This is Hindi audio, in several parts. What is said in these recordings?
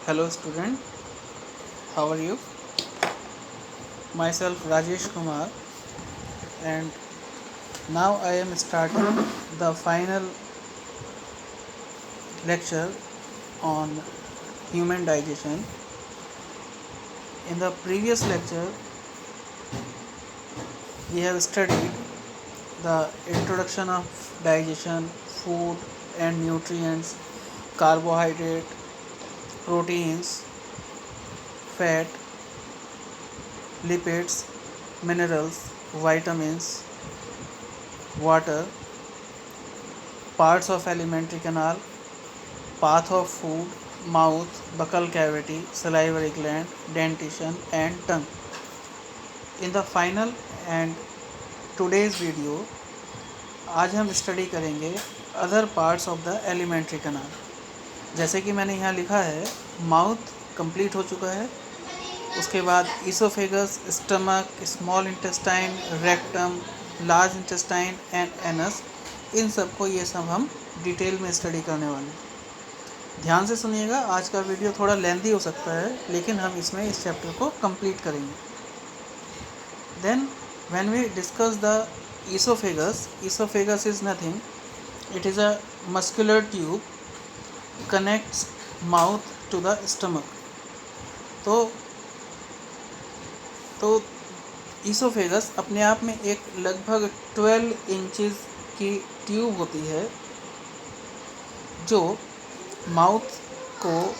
Hello student, how are you? Myself Rajesh Kumar, and now I am starting the final lecture on human digestion. In the previous lecture we have studied the introduction of digestion, food and nutrients, carbohydrate, proteins, fat, lipids, minerals, vitamins, water, parts of alimentary canal, path of food, mouth, buccal cavity, salivary gland, dentition and tongue. In the final and today's video, आज हम स्टडी करेंगे other parts of the alimentary canal. जैसे कि मैंने यहाँ लिखा है, माउथ कंप्लीट हो चुका है, उसके बाद oesophagus, stomach, small intestine, rectum, large intestine and anus, इन सब को ये सब हम डिटेल में स्टडी करने वाले हैं. ध्यान से सुनिएगा, आज का वीडियो थोड़ा लेंथी हो सकता है, लेकिन हम इसमें इस चैप्टर को कंप्लीट करेंगे. Then when we discuss the esophagus is nothing, it is a muscular tube connects mouth to the stomach. तो ईसोफेगस अपने आप में एक लगभग 12 इंचेस की ट्यूब होती है जो माउथ को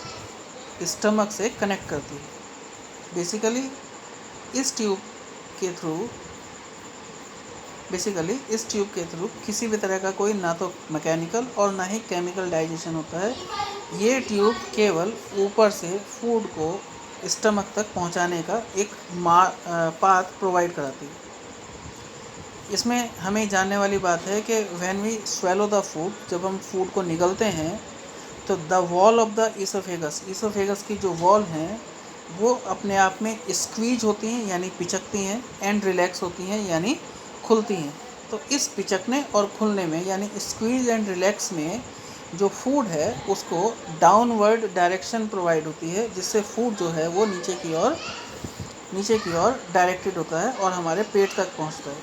स्टमक से कनेक्ट करती है. बेसिकली इस ट्यूब के थ्रू किसी भी तरह का कोई ना तो मैकेनिकल और ना ही केमिकल डाइजेशन होता है. ये ट्यूब केवल ऊपर से फूड को स्टमक तक पहुंचाने का एक पाथ प्रोवाइड कराती है. इसमें हमें जानने वाली बात है कि when we swallow the food, जब हम फूड को निगलते हैं तो the wall of the oesophagus की जो वॉल हैं वो अपने आप में स्क्वीज होती हैं यानी पिचकती हैं, एंड रिलैक्स होती हैं यानी खुलती हैं. तो इस पिचकने और खुलने में यानी स्क्वीज एंड रिलैक्स में जो फूड है उसको डाउनवर्ड डायरेक्शन प्रोवाइड होती है, जिससे फूड जो है वो नीचे की ओर डायरेक्टेड होता है और हमारे पेट तक पहुंचता है.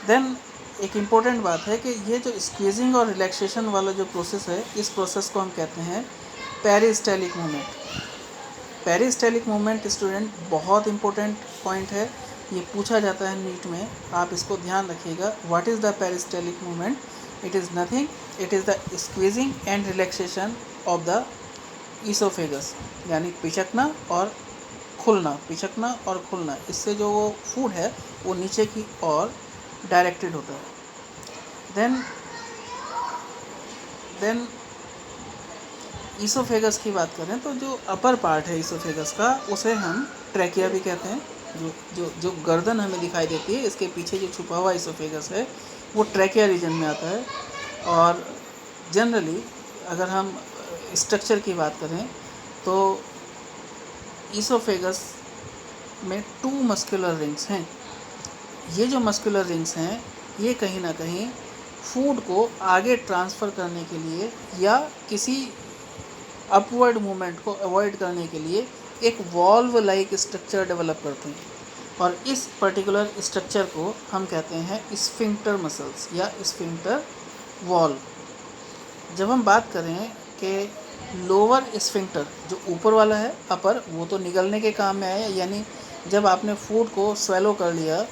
देन एक इम्पोर्टेंट बात है कि ये जो स्क्वीजिंग और रिलैक्सेशन वाला जो प्रोसेस है, इस प्रोसेस को हम कहते हैं peristaltic movement. Peristaltic movement student बहुत इंपॉर्टेंट पॉइंट है, ये पूछा जाता है नीट में, आप इसको ध्यान रखिएगा. What is the peristaltic movement? It is nothing, it is the squeezing and relaxation of the oesophagus, यानी पिचकना और खुलना. इससे जो वो फूड है वो नीचे की ओर डायरेक्टेड होता है. देन ईसोफेगस की बात करें तो जो अपर पार्ट है ईसोफेगस का, उसे हम ट्रैकिया भी कहते हैं. जो गर्दन हमें दिखाई देती है, इसके पीछे जो छुपा हुआ ईसोफेगस है वो ट्रैकिया रीजन में आता है. और जनरली अगर हम स्ट्रक्चर की बात करें तो ईसोफेगस में 2 मस्कुलर रिंग्स हैं. ये जो मस्कुलर रिंग्स हैं ये कहीं ना कहीं फूड को आगे ट्रांसफ़र करने के लिए या किसी अपवर्ड मूवमेंट को अवॉइड करने के लिए एक वॉल्व लाइक स्ट्रक्चर डेवलप करते हैं. और इस पर्टिकुलर स्ट्रक्चर को हम कहते हैं स्फिंक्टर मसल्स या स्फिंक्टर वॉल्व. जब हम बात करें कि लोअर स्फिंक्टर जो ऊपर वाला है, अपर, वो तो निगलने के काम में आया, यानी जब आपने फूड को स्वेलो कर लिया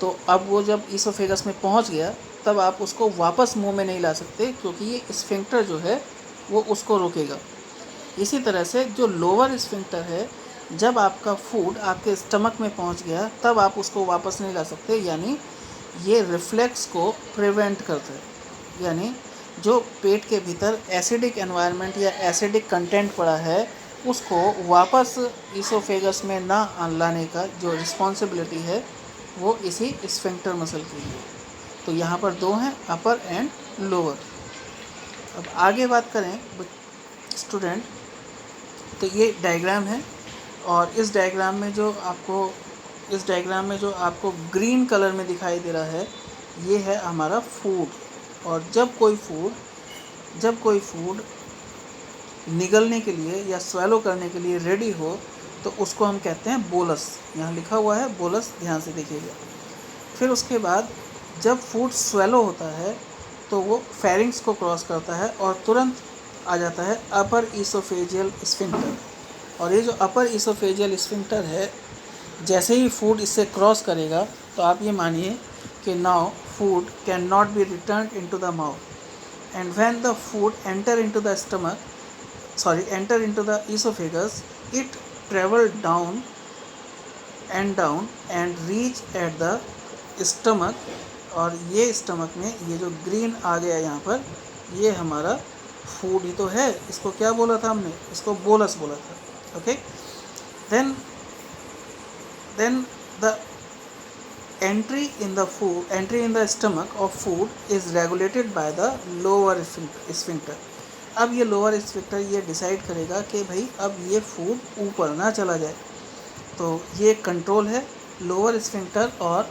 तो अब वो जब ईसोफेगस में पहुंच गया तब आप उसको वापस मुंह में नहीं ला सकते, क्योंकि ये स्फिंक्टर जो है वो उसको रोकेगा. इसी तरह से जो लोअर स्फिंक्टर है, जब आपका फूड आपके स्टमक में पहुंच गया तब आप उसको वापस नहीं ला सकते, यानी ये रिफ्लेक्स को प्रिवेंट करता है. यानी जो पेट के भीतर एसिडिक एनवायरनमेंट या एसिडिक कंटेंट पड़ा है उसको वापस ईसोफेगस में ना लाने का जो रिस्पॉन्सिबिलिटी है वो इसी स्फिंक्टर मसल की है. तो यहाँ पर 2 हैं, अपर एंड लोअर. अब आगे बात करें स्टूडेंट, तो ये डायग्राम है और इस डायग्राम में जो आपको ग्रीन कलर में दिखाई दे रहा है ये है हमारा फूड. और जब कोई फूड निगलने के लिए या स्वेलो करने के लिए रेडी हो तो उसको हम कहते हैं बोलस। यहाँ लिखा हुआ है बोलस, ध्यान से देखिएगा। फिर उसके बाद जब फूड स्वेलो होता है तो वो फेरिंग्स को क्रॉस करता है और तुरंत आ जाता है अपर ईसोफेजियल स्फिंक्टर। और ये जो अपर ईसोफेजियल स्फिंक्टर है, जैसे ही फूड इससे क्रॉस करेगा तो आप ये मानिए कि now food can not be return into the mouth and when the food enter into the stomach enter into the esophagus, it travel down and reach at the stomach। और ये स्टमक में ये जो ग्रीन आ गया यहाँ पर, ये हमारा फूड ही तो है। इसको क्या बोला था हमने? इसको बोलस बोला था। Okay, then the entry in the stomach of food is regulated by the lower sphincter। अब ये लोअर स्फिंक्टर ये डिसाइड करेगा कि भाई अब ये फूड ऊपर ना चला जाए, तो ये कंट्रोल है लोअर स्फिंक्टर और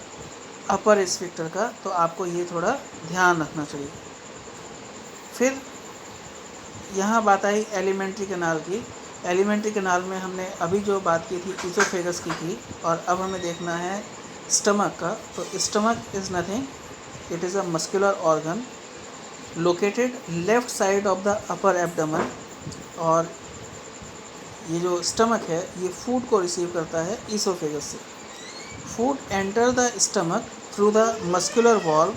अपर स्फिंक्टर का। तो आपको ये थोड़ा ध्यान रखना चाहिए। फिर यहाँ बात आई एलिमेंट्री कैनाल की। एलिमेंट्री कैनाल में हमने अभी जो बात की थी ईसोफेगस की थी, और अब हमें देखना है स्टमक का। तो stomach is nothing, it is a muscular organ located left side of the upper abdomen. और ये जो स्टमक है ये फूड को रिसीव करता है ईसोफेगस से। Food enter the stomach through the muscular wall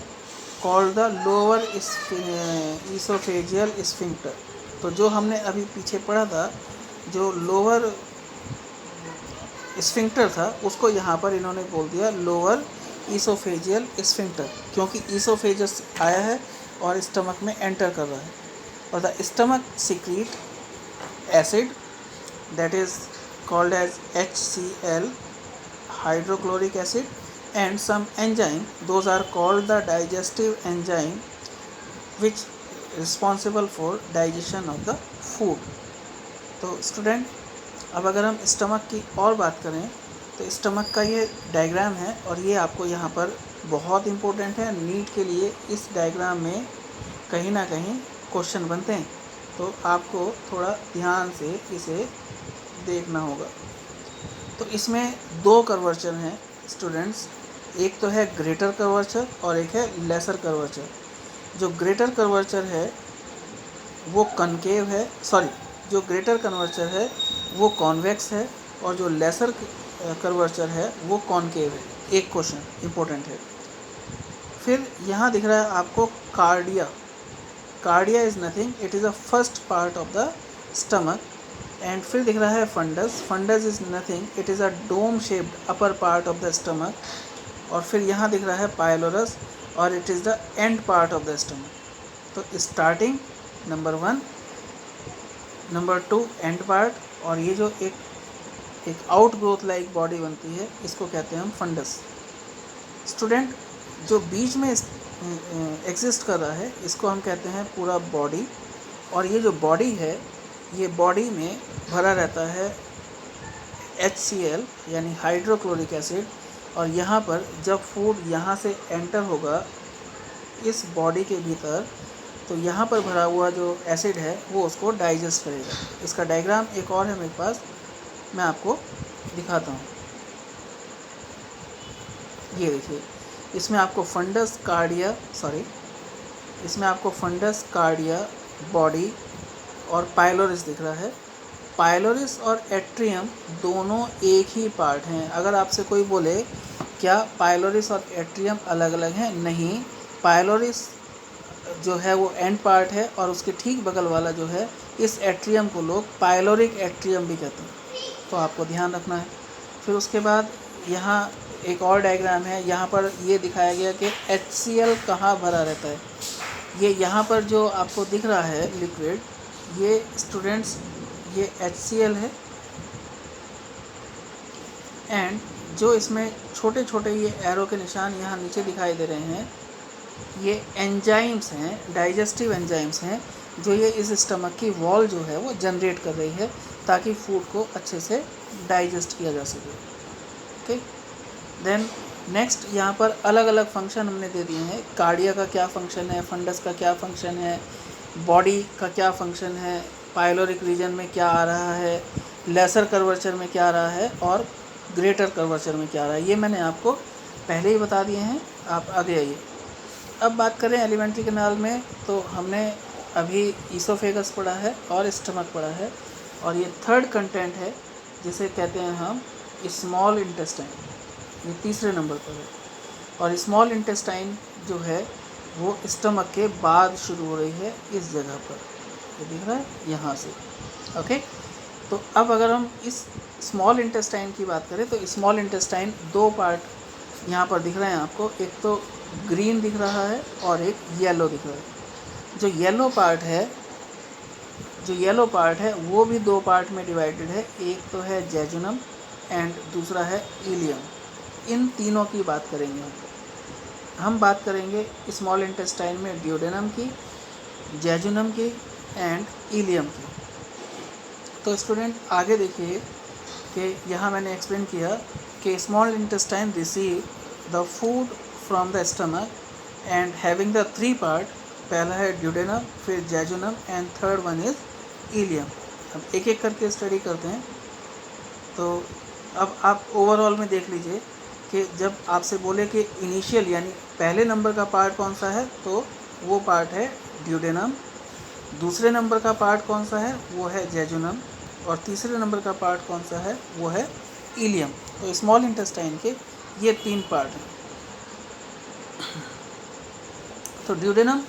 called the lower oesophageal sphincter. तो जो हमने अभी पीछे पढ़ा था, जो लोअर स्फिंक्टर था, उसको यहाँ पर इन्होंने बोल दिया लोअर ईसोफेजियल स्फिंक्टर, क्योंकि ईसोफेजस आया है और स्टमक में एंटर कर रहा है। और the stomach secrete acid that is called as HCl, hydrochloric acid, and some enzyme, those are called the digestive enzyme which responsible for digestion of the food। तो स्टूडेंट, अब अगर हम स्टमक की और बात करें तो स्टमक का ये डायग्राम है, और ये आपको यहाँ पर बहुत इम्पोर्टेंट है। नीट के लिए इस डायग्राम में कहीं ना कहीं क्वेश्चन बनते हैं, तो आपको थोड़ा ध्यान से इसे देखना होगा। तो इसमें दो कर्वर्चर हैं स्टूडेंट्स, एक तो है ग्रेटर कर्वर्चर और एक है लेसर कर्वर्चर। जो ग्रेटर कर्वर्चर है वो कनकेव है, जो ग्रेटर कर्वर्चर है वो कॉन्वेक्स है, और जो लेसर कर्वर्चर है वो कॉनकेव है। एक क्वेश्चन इम्पोर्टेंट है। फिर यहाँ दिख रहा है आपको cardia. Cardia is nothing, it is a first part of the stomach. And फिर दिख रहा है fundus. Fundus is nothing, it is a dome shaped upper part of the stomach. और फिर यहाँ दिख रहा है पाइलोरस, और it is the end part of the stomach. तो starting number 1, number 2 end part, और ये जो एक आउट ग्रोथ लाइक बॉडी बनती है, इसको कहते हैं हम फंडस। स्टूडेंट, जो बीच में एग्जिस्ट कर रहा है इसको हम कहते हैं पूरा बॉडी। और ये जो बॉडी है, ये बॉडी में भरा रहता है HCl यानी हाइड्रोक्लोरिक एसिड। और यहाँ पर जब फूड यहाँ से एंटर होगा इस बॉडी के भीतर, तो यहाँ पर भरा हुआ जो एसिड है वो उसको डाइजेस्ट करेगा। इसका डायग्राम एक और है मेरे पास, मैं आपको दिखाता हूँ। ये देखिए, इसमें आपको फंडस कार्डिया बॉडी और पाइलोरिस दिख रहा है। पाइलोरिस और एट्रियम दोनों एक ही पार्ट हैं। अगर आपसे कोई बोले क्या पाइलोरिस और एट्रियम अलग अलग हैं? नहीं, पाइलोरिस जो है वो एंड पार्ट है, और उसके ठीक बगल वाला जो है, इस एट्रियम को लोग पाइलोरिक एट्रियम भी कहते हैं। तो आपको ध्यान रखना है। फिर उसके बाद यहाँ एक और डायग्राम है, यहाँ पर ये दिखाया गया कि HCl कहाँ भरा रहता है। ये यहाँ पर जो आपको दिख रहा है लिक्विड, ये स्टूडेंट्स ये HCl है। एंड जो इसमें छोटे छोटे ये एरो के निशान यहाँ नीचे दिखाई दे रहे हैं, ये एंजाइम्स हैं, डाइजेस्टिव एंजाइम्स हैं, जो ये इस स्टमक की वॉल जो है वो जनरेट कर रही है, ताकि फूड को अच्छे से डाइजेस्ट किया जा सके। ओके, देन नेक्स्ट यहाँ पर अलग अलग फंक्शन हमने दे दिए हैं। कार्डिया का क्या फंक्शन है, फंडस का क्या फंक्शन है, बॉडी का क्या फंक्शन है, पाइलोरिक रीजन में क्या आ रहा है, लेसर कर्वेचर में क्या आ रहा है और ग्रेटर कर्वेचर में क्या आ रहा है, ये मैंने आपको पहले ही बता दिए हैं। आप आगे आइए। अब बात करें एलिमेंट्री कैनाल में, तो हमने अभी ईसोफेगस पढ़ा है और स्टमक पढ़ा है, और ये थर्ड कंटेंट है जिसे कहते हैं हम स्मॉल इंटेस्टाइन, ये तीसरे नंबर पर है। और स्मॉल इंटेस्टाइन जो है वो स्टमक के बाद शुरू हो रही है इस जगह पर, ये दिख रहा है यहाँ से। ओके, तो अब अगर हम इस स्मॉल इंटेस्टाइन की बात करें तो स्मॉल इंटेस्टाइन दो पार्ट यहाँ पर दिख रहे हैं आपको, एक तो ग्रीन दिख रहा है और एक येलो दिख रहा है। जो येलो पार्ट है वो भी दो पार्ट में डिवाइडेड है, एक तो है जेजुनम एंड दूसरा है इलियम। इन तीनों की बात करेंगे हम बात करेंगे स्मॉल इंटेस्टाइन में ड्यूडेनम की, जेजुनम की एंड इलियम की। तो स्टूडेंट आगे देखिए कि यहाँ मैंने एक्सप्लेन किया कि small intestine receive the food from the stomach and having the three part, पहला है ड्यूडेनम, फिर jejunum and third one is ilium. अब एक एक करके स्टडी करते हैं। तो अब आप ओवरऑल में देख लीजिए कि जब आपसे बोले कि इनिशियल यानी पहले नंबर का पार्ट कौन सा है, तो वो पार्ट है ड्यूडेनम, दूसरे नंबर का पार्ट कौन सा है वो है जेजुनम, और तीसरे नंबर का पार्ट कौन सा है वो है इलियम। तो स्मॉल इंटेस्टाइन के ये तीन पार्ट हैं। तो duodenum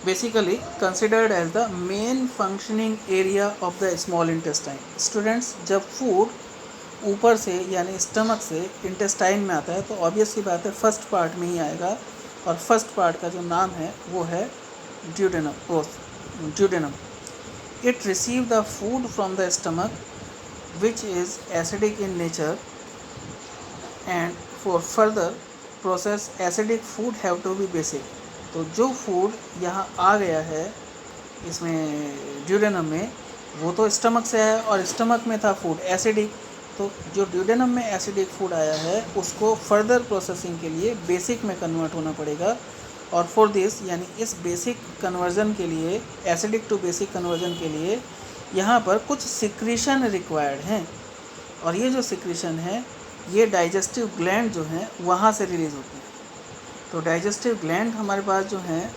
basically considered as the main functioning area of the small intestine. Students, जब फूड ऊपर से यानी स्टमक से इंटेस्टाइन में आता है तो ऑब्वियस सी बात है फर्स्ट पार्ट में ही आएगा, और फर्स्ट पार्ट का जो नाम है वो है duodenum. It receive the food from the stomach which is acidic in nature and for further process acidic food have to be basic. तो जो फूड यहाँ आ गया है इसमें ड्यूडेनम में, वो तो स्टमक से आया और स्टमक में था फूड एसिडिक। तो जो ड्यूडेनम में एसिडिक फूड आया है उसको फर्दर प्रोसेसिंग के लिए बेसिक में कन्वर्ट होना पड़ेगा, और फॉर दिस यानी इस बेसिक कन्वर्जन के लिए, एसिडिक टू बेसिक कन्वर्जन के लिए यहाँ पर कुछ सिक्रीशन रिक्वायर्ड हैं, और ये जो सिक्रीशन है ये डाइजेस्टिव ग्लैंड जो हैं वहाँ से रिलीज़ होती है। तो डाइजेस्टिव ग्लैंड हमारे पास जो हैं,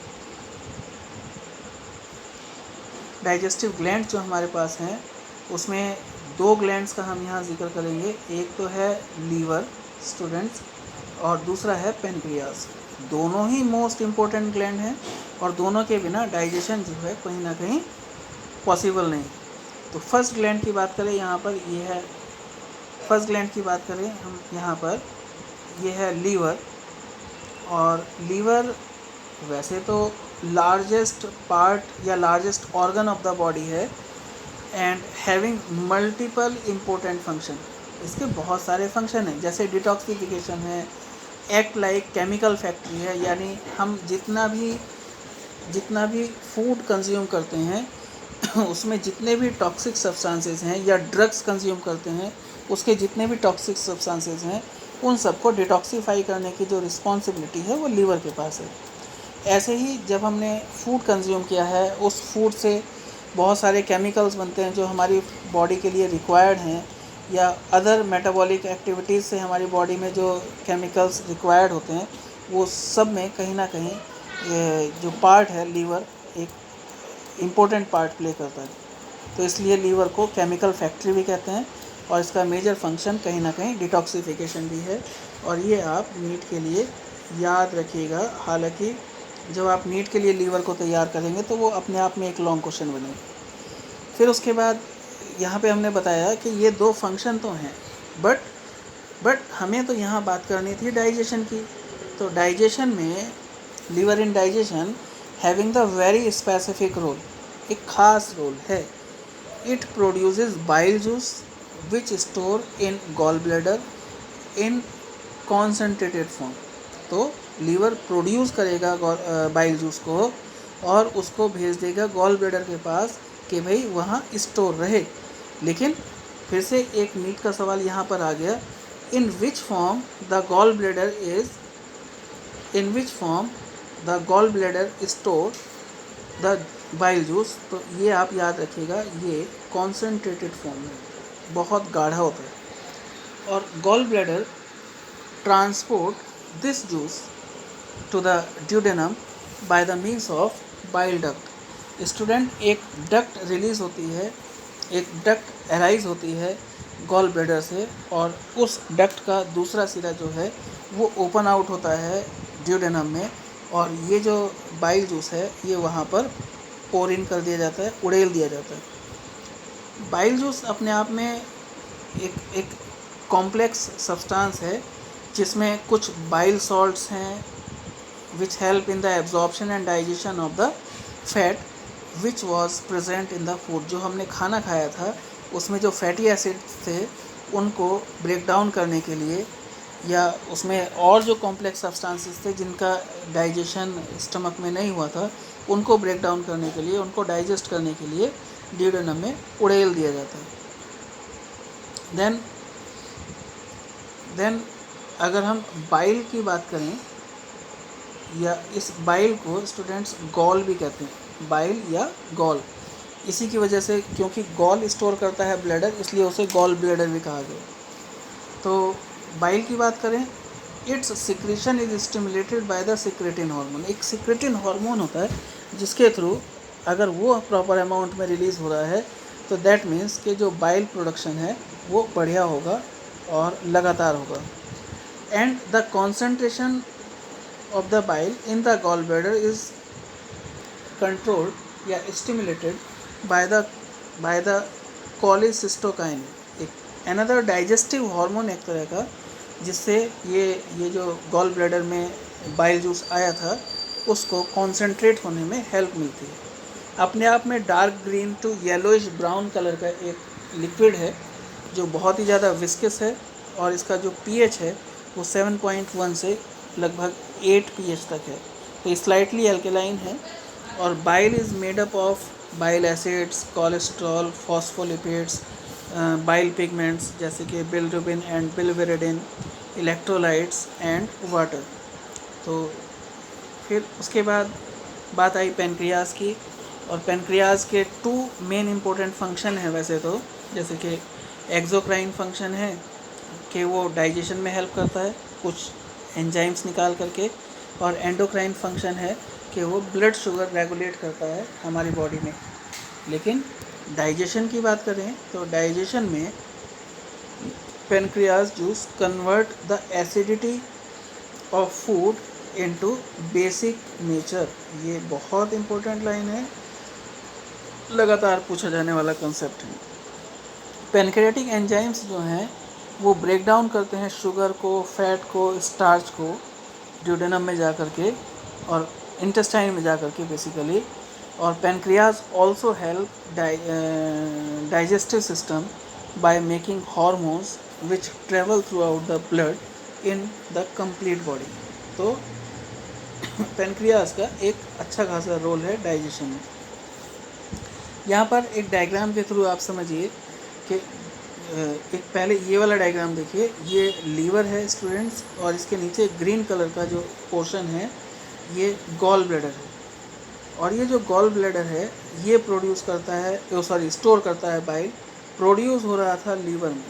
डाइजेस्टिव ग्लैंड जो हमारे पास हैं उसमें दो ग्लैंड्स का हम यहाँ जिक्र करेंगे, एक तो है लीवर स्टूडेंट्स और दूसरा है पेनक्रियास। दोनों ही मोस्ट इम्पोर्टेंट ग्लैंड हैं और दोनों के बिना डाइजेशन जो है कहीं ना कहीं पॉसिबल नहीं। तो फर्स्ट ग्लैंड की बात करें यहाँ पर, ये है फर्स्ट ग्लैंड की बात करें हम यहाँ पर, ये है लीवर। और लीवर वैसे तो लार्जेस्ट पार्ट या largest organ of the body है and having multiple important function. इसके बहुत सारे फंक्शन हैं, जैसे डिटॉक्सिफिकेशन है, एक्ट लाइक केमिकल फैक्ट्री है, यानी हम जितना भी फूड कंज्यूम करते हैं उसमें जितने भी टॉक्सिक सब्सटेंसेस हैं या ड्रग्स कंज्यूम करते हैं उसके जितने भी टॉक्सिक सब्सटेंसेस हैं उन सबको डिटॉक्सीफाई करने की जो रिस्पॉन्सिबिलिटी है वो लीवर के पास है। ऐसे ही जब हमने फूड कंज्यूम किया है उस फूड से बहुत सारे केमिकल्स बनते हैं जो हमारी बॉडी के लिए रिक्वायर्ड हैं, या अदर मेटाबॉलिक एक्टिविटीज़ से हमारी बॉडी में जो केमिकल्स रिक्वायर्ड होते हैं वो सब में कहीं ना कहीं जो पार्ट है लीवर एक इम्पोर्टेंट पार्ट प्ले करता है। तो इसलिए लीवर को केमिकल फैक्ट्री भी कहते हैं और इसका मेजर फंक्शन कहीं ना कहीं डिटॉक्सिफिकेशन भी है, और ये आप नीट के लिए याद रखिएगा। हालांकि जब आप नीट के लिए लीवर को तैयार करेंगे तो वो अपने आप में एक लॉन्ग क्वेश्चन बनेगा। फिर उसके बाद यहाँ पे हमने बताया कि ये दो फंक्शन तो हैं, बट हमें तो यहाँ बात करनी थी डाइजेशन की। तो डाइजेशन में liver in digestion having the very specific role, एक ख़ास रोल है। It produces bile juice which store in gall bladder in concentrated form. तो लीवर प्रोड्यूस करेगा बाइल जूस को और उसको भेज देगा गॉल ब्लैडर के पास कि भाई वहाँ स्टोर रहे। लेकिन फिर से एक नीट का सवाल यहाँ पर आ गया, in which form the gall bladder store the bile juice, तो ये आप याद रखिएगा, ये कॉन्सेंट्रेटेड फॉर्म में बहुत गाढ़ा होता है। और gall bladder transport this juice to the duodenum by the means of bile duct. Student, एक डक्ट रिलीज होती है, एक डक्ट अराइज होती है गॉल ब्लैडर से, और उस डक्ट का दूसरा सिरा जो है वो ओपन आउट होता है ड्यूडेनम में, और ये जो बाइल जूस है ये वहाँ पर पोर इन कर दिया जाता है, उड़ेल दिया जाता है। बाइल जूस अपने आप में एक कॉम्प्लेक्स सब्सटेंस है जिसमें कुछ बाइल सॉल्ट्स हैं which help in the absorption and digestion of the fat which was present in the food। जो हमने खाना खाया था उसमें जो फैटी एसिड्स थे उनको ब्रेक डाउन करने के लिए, या उसमें और जो कॉम्प्लेक्स सब्सटेंसेस थे जिनका डाइजेशन स्टमक में नहीं हुआ था उनको ब्रेक डाउन करने के लिए, उनको डाइजेस्ट करने के लिए ड्यूडेनम में उड़ेल दिया जाता है। देन अगर हम बाइल की बात करें, या इस बाइल को स्टूडेंट्स गॉल भी कहते हैं, बाइल या गॉल, इसी की वजह से, क्योंकि गॉल स्टोर करता है ब्लैडर, इसलिए उसे गॉल ब्लैडर भी कहा गया। तो बाइल की बात करें, it's secretion is stimulated by the secretin hormone. एक सिक्रेटिन हार्मोन होता है जिसके थ्रू अगर वो प्रॉपर अमाउंट में रिलीज़ हो रहा है तो दैट मीन्स कि जो बाइल प्रोडक्शन है वो बढ़िया होगा और लगातार होगा। And the concentration of the bile in the gallbladder is controlled या stimulated by the cholecystokinin, एक another digestive hormone एक तरह का, जिससे ये जो गॉल ब्लैडर में बाइल जूस आया था उसको कॉन्सेंट्रेट होने में हेल्प मिलती है। अपने आप में dark green to yellowish brown colour का एक लिक्विड है जो बहुत ही ज़्यादा विस्कस है, और इसका जो pH है वो 7.1 से लगभग 8 pH तक है, तो स्लाइटली एल्केलाइन है। और bile is made up of bile acids, cholesterol, phospholipids, bile pigments जैसे कि bilirubin and bilirubin, electrolytes and water. तो फिर उसके बाद बात आई पेनक्रियाज की, और पेनक्रियाज के 2 मेन इम्पोर्टेंट फंक्शन है वैसे तो, जैसे कि एक्सोक्राइन फंक्शन है कि वो डाइजेशन में हेल्प करता है कुछ एंजाइम्स निकाल करके, और एंडोक्राइन फंक्शन है कि वो ब्लड शुगर रेगुलेट करता है हमारी बॉडी में। लेकिन डाइजेशन की बात करें तो डाइजेशन में pancreas juice convert the acidity of food into basic nature. ये बहुत इम्पोर्टेंट लाइन है, लगातार पूछा जाने वाला कॉन्सेप्ट है। पेनक्रियाटिक एंजाइम्स जो हैं वो ब्रेक डाउन करते हैं शुगर को, फैट को, स्टार्च को ड्यूडेनम में जा कर के और इंटेस्टाइन में जा कर के बेसिकली। और pancreas also help digestive system by making hormones which travel through out the blood in the complete body. तो पेनक्रियाज का एक अच्छा खासा रोल है डाइजेशन में। यहाँ पर एक डायग्राम के थ्रू आप समझिए कि एक पहले ये वाला डायग्राम देखिए, ये लीवर है स्टूडेंट्स, और इसके नीचे ग्रीन कलर का जो पोर्शन है ये गॉल ब्लैडर है। और ये जो गॉल ब्लैडर है ये प्रोड्यूस करता है, स्टोर करता है बाइल। प्रोड्यूस हो रहा था लीवर में,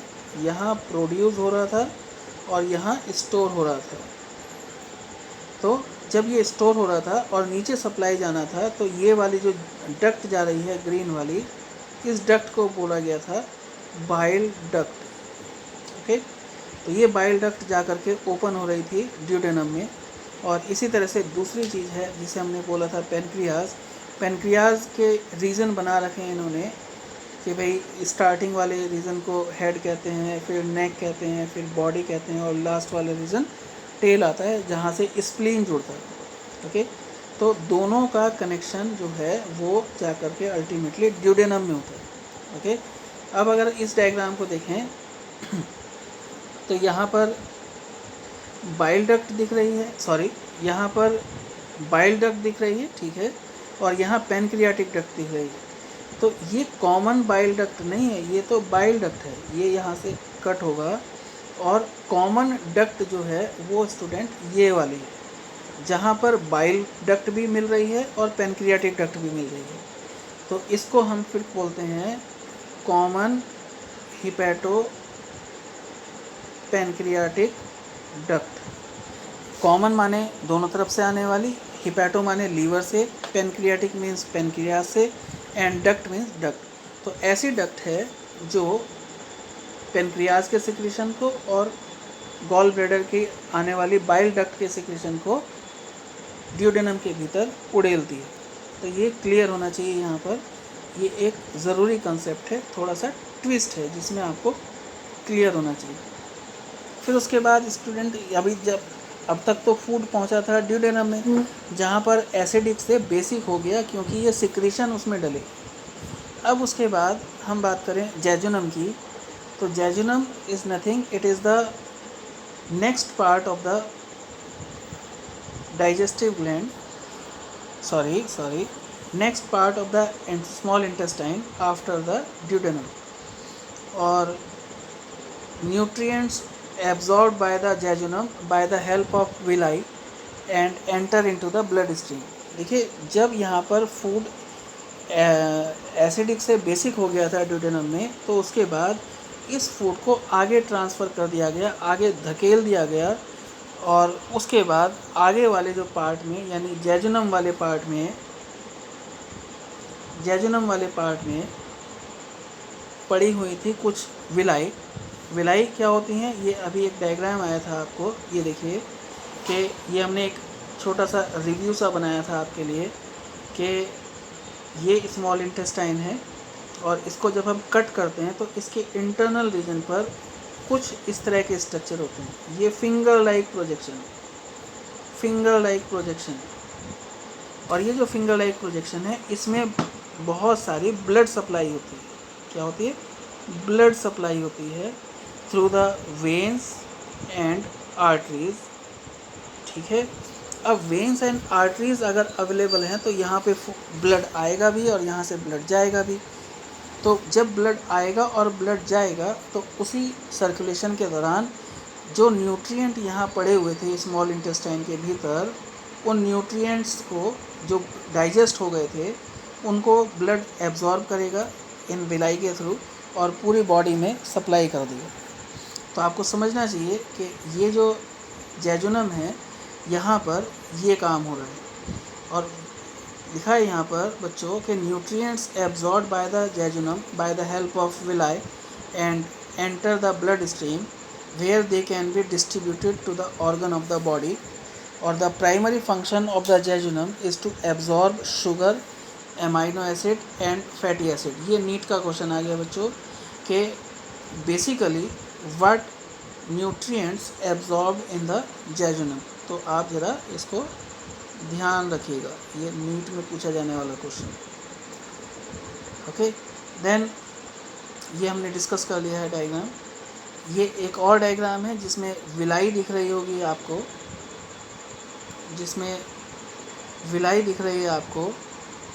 यहाँ प्रोड्यूस हो रहा था और यहाँ स्टोर हो रहा था। तो जब ये स्टोर हो रहा था और नीचे सप्लाई जाना था तो ये वाली जो डक्ट जा रही है ग्रीन वाली, इस डक्ट को बोला गया था बाइल डक्ट। ओके, तो ये बाइल डक्ट जा कर के ओपन हो रही थी ड्यूडेनम में। और इसी तरह से दूसरी चीज़ है जिसे हमने बोला था पेनक्रियाज। पेनक्रियाज के रीज़न बना रखे हैं इन्होंने कि भाई स्टार्टिंग वाले रीज़न को हेड कहते हैं, फिर नेक कहते हैं, फिर बॉडी कहते हैं, और लास्ट वाला रीज़न टेल आता है जहाँ से स्प्लीन जुड़ता है। ओके, तो दोनों का कनेक्शन जो है वो जा कर के अल्टीमेटली ड्यूडेनम में होता है। ओके, अब अगर इस डायग्राम को देखें तो यहाँ पर बाइल डक्ट दिख रही है, यहाँ पर बाइल डक्ट दिख रही है, ठीक है, और यहाँ पेनक्रियाटिक डक्ट दिख रही है। तो ये कॉमन बाइल डक्ट नहीं है, ये तो बाइल डक्ट है, ये यहाँ से कट होगा। और कॉमन डक्ट जो है वो स्टूडेंट ये वाली है, जहाँ पर बाइल डक्ट भी मिल रही है और पेनक्रियाटिक डक्ट भी मिल रही है। तो इसको हम फिर बोलते हैं common hepato pancreatic duct. Common माने दोनों तरफ से आने वाली, हिपैटो माने लीवर से, पैनक्रियाटिक मीन्स पैनक्रियाज से, एंड डक्ट मीन्स डक्ट। तो ऐसी डक्ट है जो पैनक्रियाज के सिक्रीशन को और गॉल ब्लैडर की आने वाली बाइल डक्ट के सिक्रीशन को ड्यूडेनम के भीतर उड़ेलती है। तो ये क्लियर होना चाहिए यहाँ पर, ये एक ज़रूरी कंसेप्ट है, थोड़ा सा ट्विस्ट है जिसमें आपको क्लियर होना चाहिए। फिर उसके बाद स्टूडेंट अभी जब अब तक तो फूड पहुँचा था ड्यूडेनम में, जहाँ पर एसिडिक से बेसिक हो गया क्योंकि ये सिक्रीशन उसमें डले। अब उसके बाद हम बात करें जेजुनम की, तो jejunum is nothing, it is the next part of the digestive gland, next part of the small intestine after the duodenum, और nutrients absorbed by the jejunum by the help of villi and enter into the blood stream। देखिए जब यहाँ पर फूड एसिडिक से बेसिक हो गया था ड्यूडेनम में, तो उसके बाद इस फूड को आगे ट्रांसफ़र कर दिया गया, आगे धकेल दिया गया, और उसके बाद आगे वाले जो पार्ट में यानी जेजुनम वाले पार्ट में पड़ी हुई थी कुछ विलाई क्या होती हैं, ये अभी एक डायग्राम आया था आपको, ये देखिए कि ये हमने एक छोटा सा रिव्यू सा बनाया था आपके लिए कि ये स्मॉल इंटेस्टाइन है, और इसको जब हम कट करते हैं तो इसके इंटरनल रीजन पर कुछ इस तरह के स्ट्रक्चर होते हैं। ये फिंगर लाइक प्रोजेक्शन, और ये जो फिंगर लाइक प्रोजेक्शन है इसमें बहुत सारी ब्लड सप्लाई होती है। क्या होती है? ब्लड सप्लाई होती है through the veins and arteries. ठीक है, अब वेन्स एंड आर्टरीज अगर अवेलेबल हैं तो यहाँ पे ब्लड आएगा भी और यहाँ से ब्लड जाएगा भी। तो जब ब्लड आएगा और ब्लड जाएगा तो उसी सर्कुलेशन के दौरान जो न्यूट्रिएंट यहाँ पड़े हुए थे स्मॉल इंटेस्टाइन के भीतर, उन न्यूट्रिएंट्स को जो डाइजेस्ट हो गए थे उनको ब्लड एब्जॉर्ब करेगा इन विलाई के थ्रू और पूरी बॉडी में सप्लाई कर देगा। तो आपको समझना चाहिए कि ये जो जेजुनम है यहाँ पर ये काम हो रहा है, और लिखा है यहाँ पर बच्चों के nutrients absorb by the jejunum by the help of villi and enter the blood stream where they can be distributed to the organ of the body, और the primary function of the jejunum is to absorb sugar, amino acid and fatty acid. ये नीट का क्वेश्चन आ गया बच्चों कि basically what nutrients absorb in the jejunum. तो आप ज़रा इसको ध्यान रखिएगा, ये नीट में पूछा जाने वाला क्वेश्चन। ओके, देन ये हमने डिस्कस कर लिया है डायग्राम। ये एक और डायग्राम है जिसमें विलाई दिख रही होगी आपको,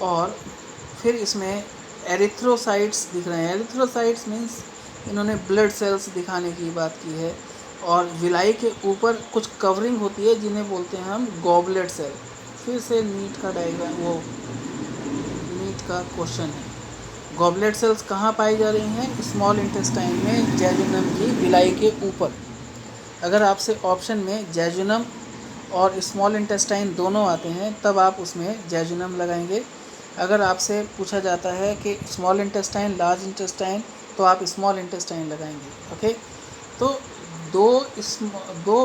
और फिर इसमें एरिथ्रोसाइट्स दिख रहे हैं। एरिथ्रोसाइट्स मीन्स इन्होंने ब्लड सेल्स दिखाने की बात की है, और विलाई के ऊपर कुछ कवरिंग होती है जिन्हें बोलते हैं हम गॉबलेट सेल। फिर से नीट का डायग्राम, वो नीट का क्वेश्चन है। गॉबलेट सेल्स कहाँ पाई जा रही हैं? स्मॉल इंटेस्टाइन में, जेजुनम की विलाई के ऊपर। अगर आपसे ऑप्शन में जेजुनम और स्मॉल इंटेस्टाइन दोनों आते हैं तब आप उसमें जेजुनम लगाएंगे। अगर आपसे पूछा जाता है कि स्मॉल इंटेस्टाइन, लार्ज इंटेस्टाइन, तो आप स्मॉल इंटेस्टाइन लगाएंगे। ओके, तो दो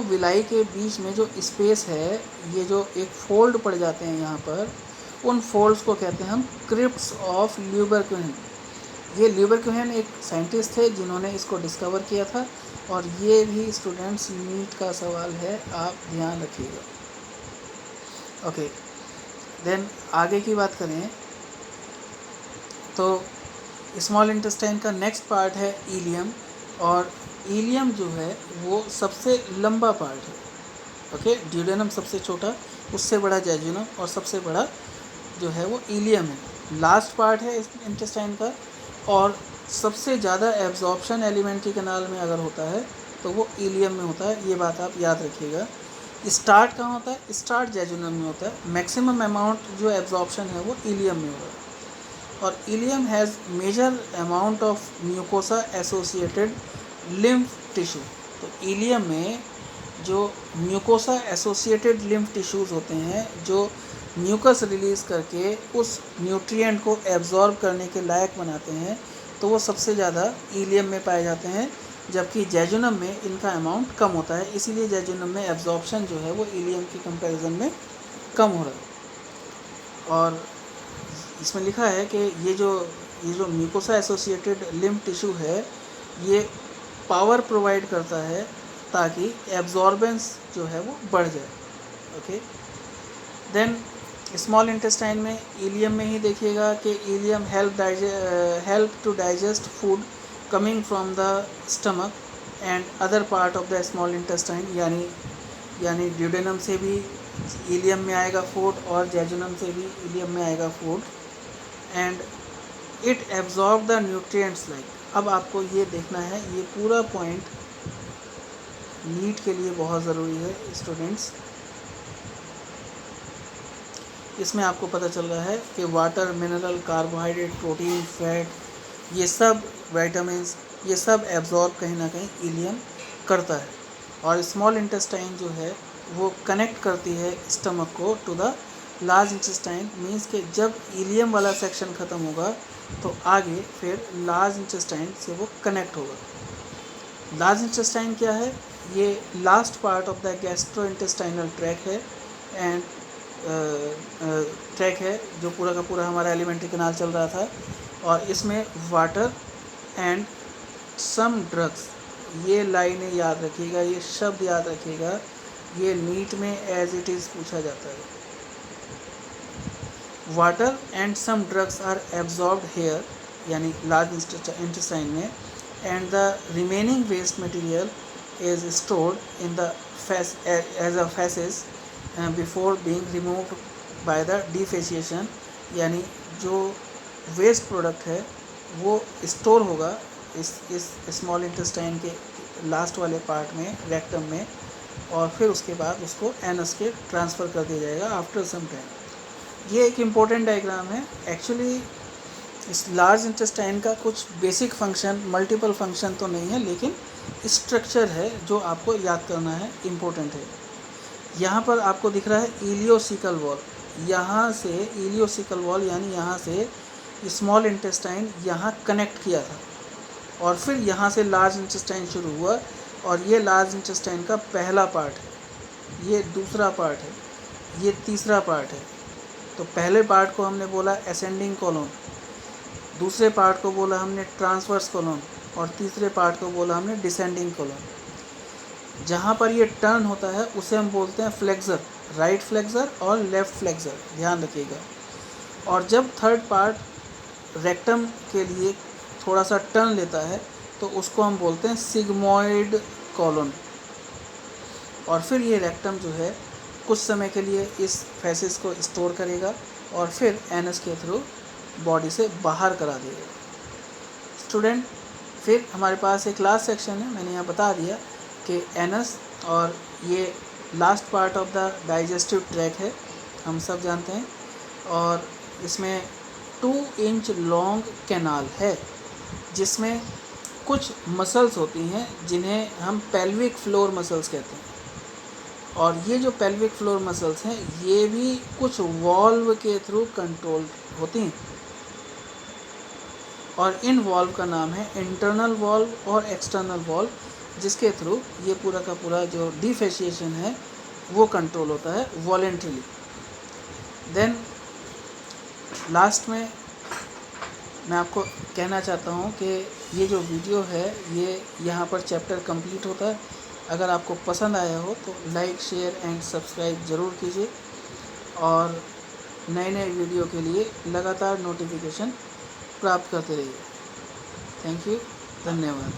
विलाई के बीच में जो स्पेस है, ये जो एक फोल्ड पड़ जाते हैं यहाँ पर, उन फोल्ड्स को कहते हैं हम क्रिप्ट्स ऑफ ल्यूबरक्यूहेन। ये ल्यूबरक्यूहेन एक साइंटिस्ट थे जिन्होंने इसको डिस्कवर किया था, और ये भी स्टूडेंट्स नीट का सवाल है, आप ध्यान रखिएगा। ओके, देन आगे की बात करें तो स्मॉल इंटेस्टाइन का नेक्स्ट पार्ट है इलियम, और इलियम जो है वो सबसे लंबा पार्ट है। ओके, ड्यूडेनम सबसे छोटा, उससे बड़ा जेजुनम, और सबसे बड़ा जो है वो इलियम है। लास्ट पार्ट है इंटेस्टाइन का, और सबसे ज़्यादा एब्जॉर्प्शन एलिमेंट्री कैनाल में अगर होता है तो वो इलियम में होता है। ये बात आप याद रखिएगा। स्टार्ट कहाँ होता है? स्टार्ट जेजुनम में होता है। मैक्सिमम अमाउंट जो एब्जॉर्प्शन है वो इलियम में होता है। और ileum has major amount of mucosa associated lymph tissue. तो इलियम में जो म्यूकोसा एसोसिएटेड लिम्फ टिश्यूज़ होते हैं, जो म्यूकस रिलीज़ करके उस न्यूट्रिएंट को एब्जॉर्ब करने के लायक बनाते हैं, तो वो सबसे ज़्यादा इलियम में पाए जाते हैं, जबकि जेजुनम में इनका अमाउंट कम होता है। इसीलिए जेजुनम में एब्जॉर्प्शन जो है वो इलियम की कंपैरिजन में कम हो रहा है। और इसमें लिखा है कि ये जो म्यूकोसा एसोसिएटेड लिम्फ टिश्यू है, ये पावर प्रोवाइड करता है ताकि एब्जॉर्बेंस जो है वो बढ़ जाए। ओके, देन स्मॉल इंटेस्टाइन में इलियम में ही देखिएगा कि ileum help to digest food coming from the stomach and other part of the small intestine, यानी ड्यूडेनम से भी इलियम में आएगा फूड और जेजुनम से भी इलियम में आएगा food, and it absorb the nutrients like. अब आपको ये देखना है, ये पूरा पॉइंट नीट के लिए बहुत ज़रूरी है स्टूडेंट्स। इसमें आपको पता चल रहा है कि water, mineral, carbohydrate, protein, fat, ये सब विटामिन्स, ये सब एब्जॉर्ब कहीं ना कहीं इलियम करता है। और स्मॉल इंटेस्टाइन जो है वो कनेक्ट करती है स्टमक को to the large intestine, means कि जब इलियम वाला सेक्शन ख़त्म होगा तो आगे फिर लार्ज इंटेस्टाइन से वो कनेक्ट होगा। लार्ज इंटेस्टाइन क्या है? ये last part of the gastro intestinal tract है, एंड ट्रैक है जो पूरा का पूरा हमारा एलिमेंट्री कैनाल चल रहा था, और इसमें वाटर एंड सम ड्रग्स, ये लाइनें याद रखिएगा, ये शब्द याद रखिएगा, ये नीट में एज इट इज़ पूछा जाता है। Water and some drugs are absorbed here, यानी लार्ज इंटेस्टाइन में, and the remaining waste material is stored in the as a faeces before being removed by the defecation, यानी जो वेस्ट प्रोडक्ट है वो स्टोर होगा इस स्मॉल इंटेस्टाइन के लास्ट वाले पार्ट में, रेक्टम में, और फिर उसके बाद उसको एनस के ट्रांसफ़र कर दिया जाएगा आफ्टर सम टाइम। ये एक इम्पोर्टेंट डायग्राम है। एक्चुअली इस लार्ज इंटेस्टाइन का कुछ बेसिक फंक्शन, मल्टीपल फंक्शन तो नहीं है, लेकिन स्ट्रक्चर है जो आपको याद करना है, इम्पोर्टेंट है। यहाँ पर आपको दिख रहा है इलियोसिकल वॉल, यहाँ से इलियोसिकल वॉल यानी यहाँ से स्मॉल इंटेस्टाइन यहाँ कनेक्ट किया था, और फिर यहाँ से लार्ज इंटेस्टाइन शुरू हुआ, और ये लार्ज इंटेस्टाइन का पहला पार्ट है, ये दूसरा पार्ट है, ये तीसरा पार्ट है। तो पहले पार्ट को हमने बोला असेंडिंग कॉलोन, दूसरे पार्ट को बोला हमने ट्रांसवर्स कॉलोन, और तीसरे पार्ट को बोला हमने डिसेंडिंग कॉलोन। जहाँ पर ये टर्न होता है उसे हम बोलते हैं फ्लेक्सर, राइट फ्लेक्सर और लेफ़्ट फ्लेक्सर, ध्यान रखिएगा। और जब थर्ड पार्ट रेक्टम के लिए थोड़ा सा टर्न लेता है तो उसको हम बोलते हैं सिग्मोइड कॉलोन। और फिर ये रेक्टम जो है कुछ समय के लिए इस फैसेस को स्टोर करेगा और फिर एनस के थ्रू बॉडी से बाहर करा देगा। स्टूडेंट, फिर हमारे पास एक लास्ट सेक्शन है, मैंने यहाँ बता दिया कि एनस और ये last part of the digestive track है, हम सब जानते हैं, और इसमें 2 इंच लॉन्ग कैनाल है जिसमें कुछ मसल्स होती हैं जिन्हें हम पेल्विक फ्लोर मसल्स कहते हैं। और ये जो पेल्विक फ्लोर मसल्स हैं ये भी कुछ वॉल्व के थ्रू कंट्रोल होती हैं, और इन वॉल्व का नाम है इंटरनल वॉल्व और एक्सटर्नल वॉल्व, जिसके थ्रू ये पूरा का पूरा जो डिफेशिएशन है वो कंट्रोल होता है वॉलेंट्रीली। देन लास्ट में मैं आपको कहना चाहता हूँ कि ये जो वीडियो है ये यहाँ पर चैप्टर कंप्लीट होता है। अगर आपको पसंद आया हो तो लाइक, शेयर एंड सब्सक्राइब ज़रूर कीजिए, और नए नए वीडियो के लिए लगातार नोटिफिकेशन प्राप्त करते रहिए। थैंक यू, धन्यवाद।